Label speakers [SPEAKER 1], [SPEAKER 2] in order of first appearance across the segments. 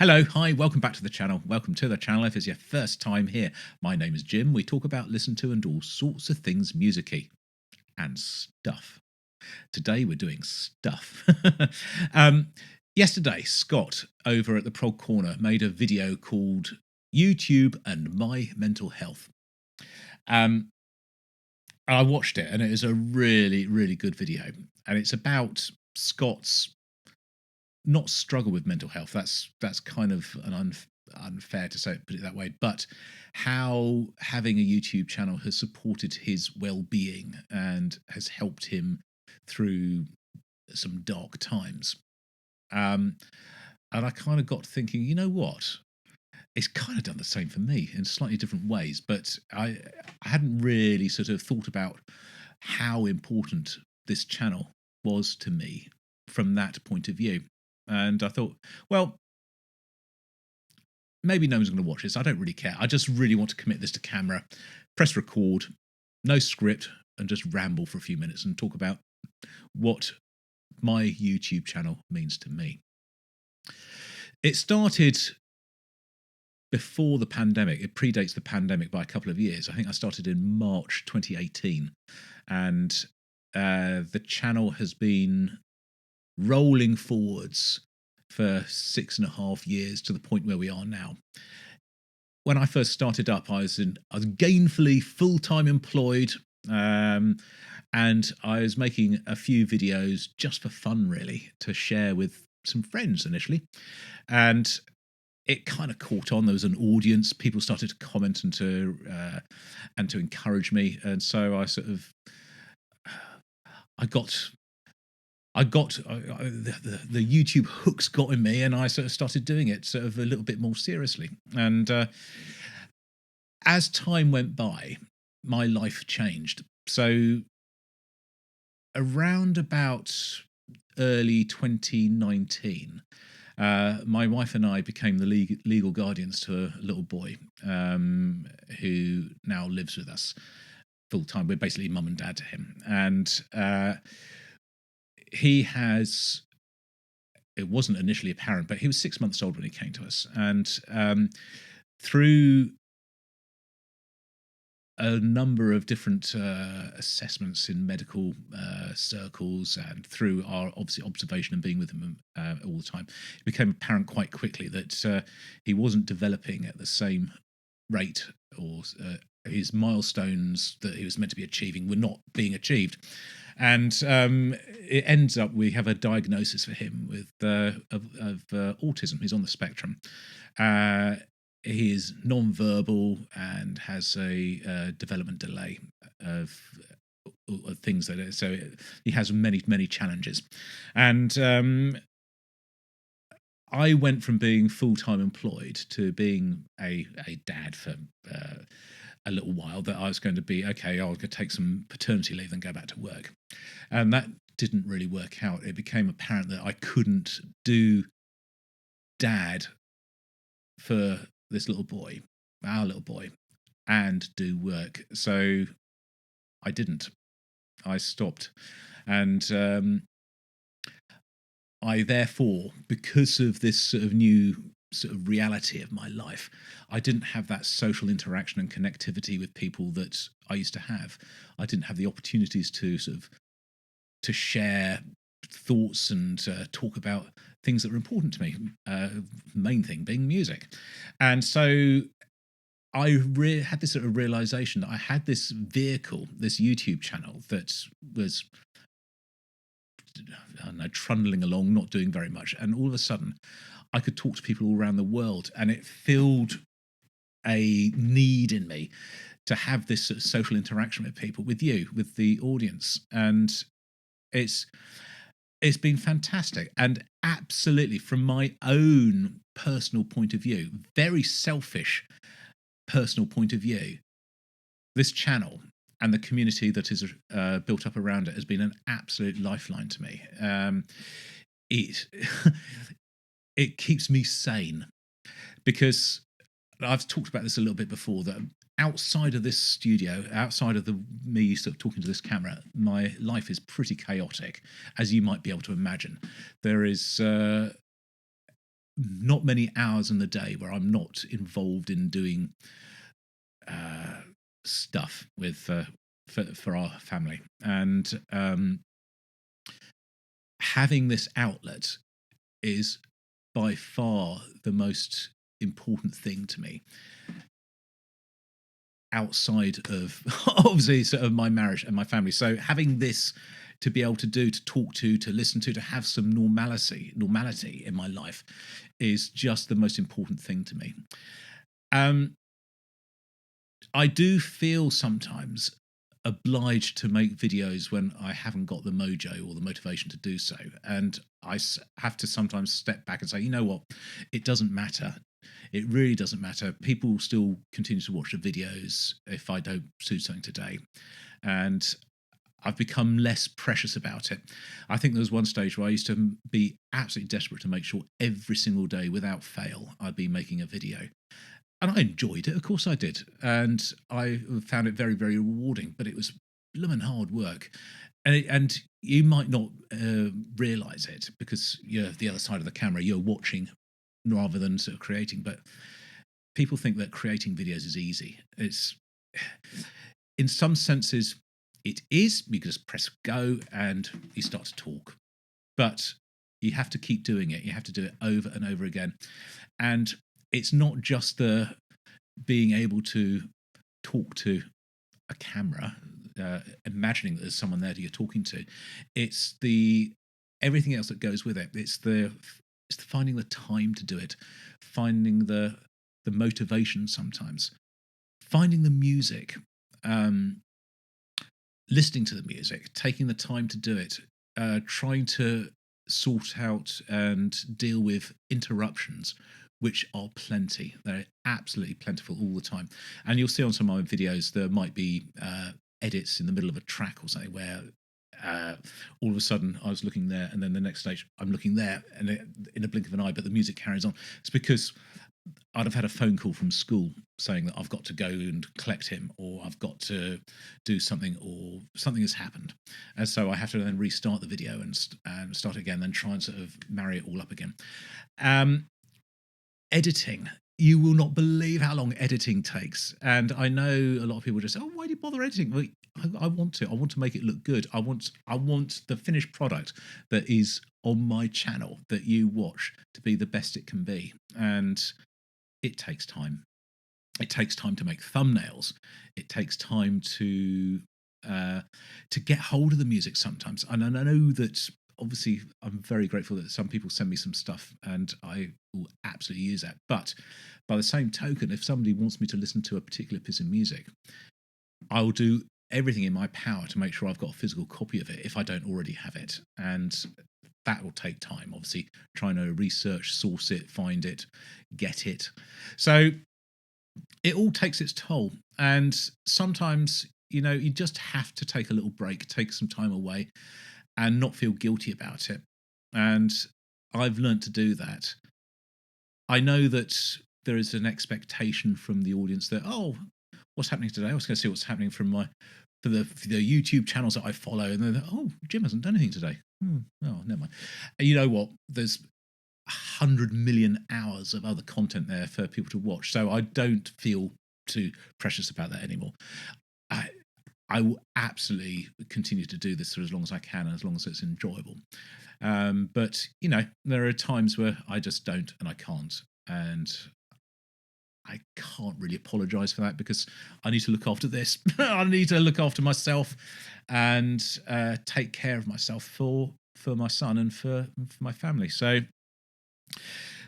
[SPEAKER 1] Hello, hi, welcome back to the channel. Welcome to the channel if it's your first time here. My name is Jim. We talk about, listen to, and all sorts of things musicy and stuff. Today we're doing stuff. um, Yesterday, Scott over at the Prog Corner made a video called YouTube and My Mental Health. I watched it and it is a really, really good video. And it's about Scott's not struggle with mental health. That's kind of an unfair to say, put it that way, but how having a YouTube channel has supported his well-being and has helped him through some dark times. And I kind of got thinking, you know what? It's kind of done the same for me in slightly different ways, but I hadn't really sort of thought about how important this channel was to me from that point of view. And I thought, well, maybe no one's going to watch this. I don't really care. I just really want to commit this to camera, press record, no script, and just ramble for a few minutes and talk about what my YouTube channel means to me. It started before the pandemic. It predates the pandemic by a couple of years. I think I started in March 2018. And the channel has been rolling forwards for 6.5 years to the point where we are now. When I first started up, I was gainfully full-time employed, and I was making a few videos just for fun, really, to share with some friends initially. And it kind of caught on. There was an audience. People started to comment and to encourage me, and so I sort of the YouTube hooks got in me, and I sort of started doing it sort of a little bit more seriously. And as time went by, my life changed. So around about early 2019, my wife and I became the legal guardians to a little boy who now lives with us full time. We're basically mum and dad to him. And it wasn't initially apparent, but he was 6 months old when he came to us. And through a number of different assessments in medical circles and through our obviously observation and being with him all the time, it became apparent quite quickly that he wasn't developing at the same rate, or his milestones that he was meant to be achieving were not being achieved. And it ends up we have a diagnosis for him with of autism. He's on the spectrum. He is non-verbal and has a development delay of things that so he has many challenges. And I went from being full-time employed to being a dad for a little while, that I was going to be, okay, I'll go take some paternity leave and go back to work. And that didn't really work out. It became apparent that I couldn't do dad for this little boy, our little boy, and do work. So I didn't. I stopped. And I therefore, because of this sort of new sort of reality of my life, I didn't have that social interaction and connectivity with people that I used to have. I didn't have the opportunities to sort of to share thoughts and talk about things that were important to me, main thing being music. And so I had this sort of realization that I had this vehicle, this YouTube channel that was, I don't know, trundling along, not doing very much. And all of a sudden, I could talk to people all around the world, and it filled a need in me to have this sort of social interaction with people, with you, with the audience. And it's been fantastic. And absolutely, from my own personal point of view, very selfish personal point of view, this channel and the community that is built up around it has been an absolute lifeline to me. It keeps me sane, because I've talked about this a little bit before, that outside of this studio, outside of me sort of talking to this camera, my life is pretty chaotic, as you might be able to imagine. There is not many hours in the day where I'm not involved in doing stuff with for our family, and having this outlet is by far the most important thing to me, outside of obviously sort of my marriage and my family. So having this to be able to do, to talk to listen to have some normality in my life is just the most important thing to me. I do feel sometimes obliged to make videos when I haven't got the mojo or the motivation to do so. And have to sometimes step back and say, you know what, it doesn't matter. It really doesn't matter. People still continue to watch the videos if I don't do something today. And I've become less precious about it. I think there was one stage where I used to be absolutely desperate to make sure every single day, without fail, I'd be making a video. And I enjoyed it, of course I did. And I found it very, very rewarding, but it was blooming hard work. And you might not realise it because you're the other side of the camera, you're watching rather than sort of creating. But people think that creating videos is easy. It's, in some senses, it is. You just press go and you start to talk. But you have to keep doing it. You have to do it over and over again. And it's not just the being able to talk to a camera, imagining that there's someone there that you're talking to. It's the everything else that goes with it. It's the finding the time to do it, finding the motivation sometimes, finding the music, listening to the music, taking the time to do it, trying to sort out and deal with interruptions, which are plenty. They're absolutely plentiful all the time. And you'll see on some of my videos, there might be edits in the middle of a track or something where all of a sudden I was looking there, and then the next stage I'm looking there, and in a blink of an eye, but the music carries on. It's because I'd have had a phone call from school saying that I've got to go and collect him, or I've got to do something, or something has happened. And so I have to then restart the video and start again, then try and sort of marry it all up again. Editing. You will not believe how long editing takes. And I know a lot of people just say, oh, why do you bother editing? Well, I want to. I want to make it look good. I want the finished product that is on my channel that you watch to be the best it can be. And it takes time. It takes time to make thumbnails. It takes time to get hold of the music sometimes. And I know that obviously I'm very grateful that some people send me some stuff and I will absolutely use that. But by the same token, if somebody wants me to listen to a particular piece of music, I will do everything in my power to make sure I've got a physical copy of it if I don't already have it. And that will take time, obviously, trying to research, source it, find it, get it. So it all takes its toll. And sometimes, you know, you just have to take a little break, take some time away, and not feel guilty about it. And I've learned to do that. I know that there is an expectation from the audience that, oh, what's happening today? I was going to see what's happening from for the YouTube channels that I follow, and they're like, oh, Jim hasn't done anything today. Oh, never mind. And you know what? There's 100 million hours of other content there for people to watch, so I don't feel too precious about that anymore. I will absolutely continue to do this for as long as I can, as long as it's enjoyable. But, you know, there are times where I just don't and I can't. And I can't really apologise for that because I need to look after this. I need to look after myself and take care of myself for my son and for my family. So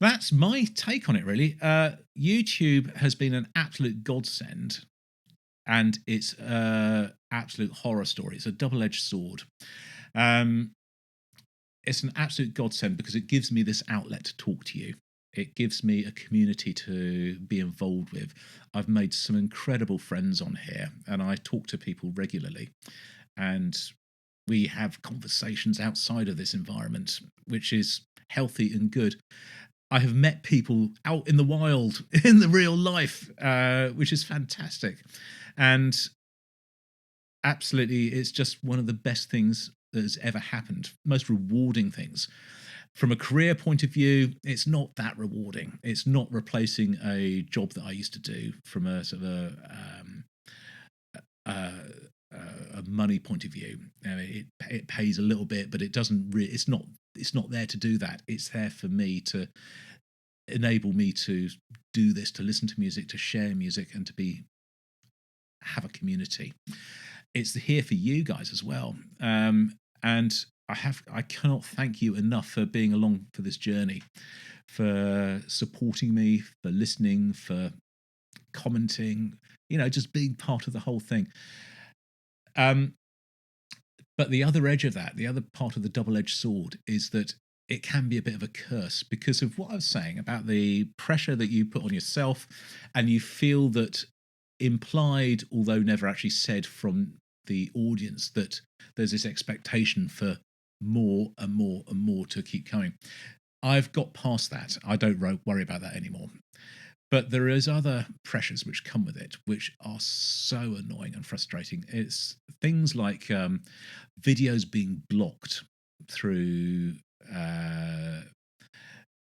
[SPEAKER 1] that's my take on it, really. YouTube has been an absolute godsend. And it's an absolute horror story. It's a double-edged sword. It's an absolute godsend because it gives me this outlet to talk to you. It gives me a community to be involved with. I've made some incredible friends on here, and I talk to people regularly. And we have conversations outside of this environment, which is healthy and good. I have met people out in the wild, in the real life, which is fantastic. And absolutely, it's just one of the best things that has ever happened, most rewarding things. From a career point of view, it's not that rewarding. It's not replacing a job that I used to do from a sort of uh, a money point of view. It pays a little bit, but it doesn't. It's not. It's not there to do that. It's there for me to enable me to do this, to listen to music, to share music, and to have a community. It's here for you guys as well, and I cannot thank you enough for being along for this journey, for supporting me, for listening, for commenting, just being part of the whole thing. But the other edge of that, the other part of the double-edged sword, is that it can be a bit of a curse because of what I was saying about the pressure that you put on yourself, and you feel that implied, although never actually said from the audience, that there's this expectation for more and more and more to keep coming. I've got past that. I don't worry about that anymore. But there is other pressures which come with it, which are so annoying and frustrating. It's things like videos being blocked through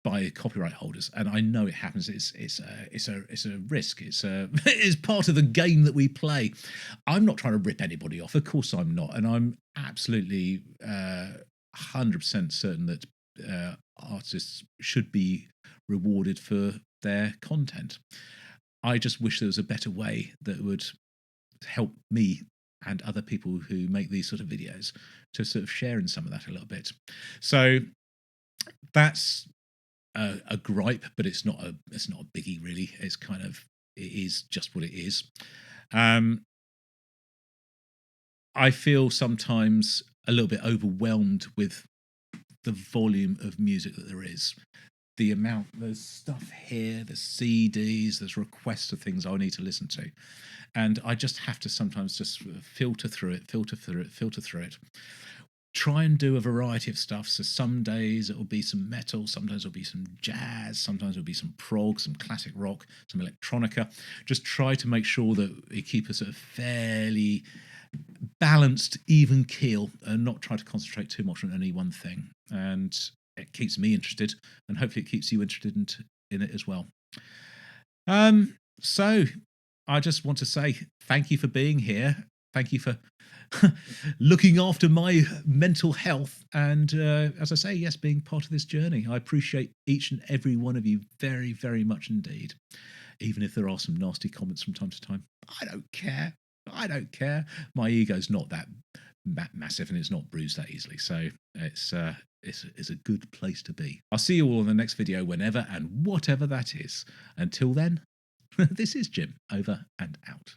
[SPEAKER 1] by copyright holders, and I know it happens. It's a risk. It's part of the game that we play. I'm not trying to rip anybody off. Of course, I'm not, and I'm absolutely 100% certain that artists should be rewarded for their content. I just wish there was a better way that would help me and other people who make these sort of videos to sort of share in some of that a little bit. So that's a gripe, but it's not a biggie really. It is just what it is. I feel sometimes a little bit overwhelmed with the volume of music that there is. The amount, there's stuff here, there's CDs, there's requests of things I need to listen to. And I just have to sometimes just filter through it. Try and do a variety of stuff. So some days it will be some metal, sometimes it'll be some jazz, sometimes it'll be some prog, some classic rock, some electronica. Just try to make sure that we keep a sort of fairly balanced, even keel, and not try to concentrate too much on any one thing. And it keeps me interested, and hopefully it keeps you interested in it as well. So I just want to say thank you for being here. Thank you for looking after my mental health. And as I say, yes, being part of this journey. I appreciate each and every one of you very, very much indeed. Even if there are some nasty comments from time to time. I don't care. My ego's not that massive, and it's not bruised that easily. So it's a good place to be. I'll see you all in the next video, whenever and whatever that is. Until then, this is Jim, over and out.